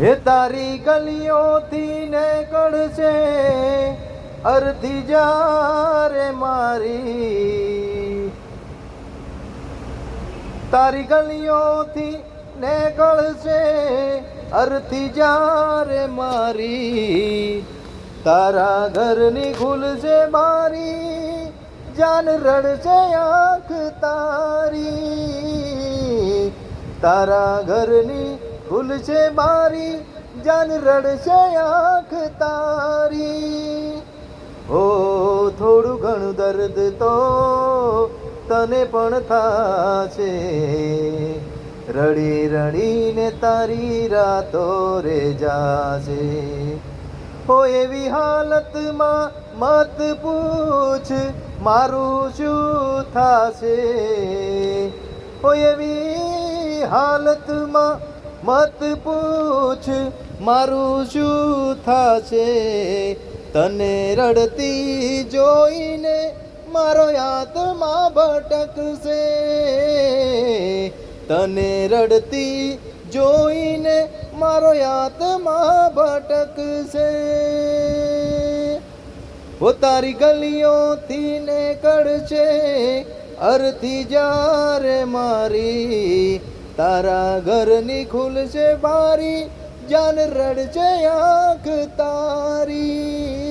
હે તારી ગલીઓથી નીકળશે અર્ધી જારે મારી, તારી ગલીઓથી નીકળશે અર્ધી જારે મારી, તારા ઘરની ખુલશે બારી, જાન રડશે આંખ તારી, તારા ઘરની ખુલશે બારી, જાન રડશે આંખ તારી. હો થોડું ઘણું દર્દ તો તને પણ થાશે, રડી રડીને તારી રાતો રે જાશે. હો એવી હાલતમાં મત પૂછ મારું શું થાશે, હો એવી હાલતમાં મત પૂછ મારું શું થાશે. તને રડતી જોઈને મારો આત્મા ભટકશે, તને રડતી જોઈને મારો આત્મા ભટકશે. ઓ તારી ગલીઓથી નીકળશે અર્ધી જારે મારી, તારા ઘરની ખુલશે બારી, જાન રડશે આંખ તારી.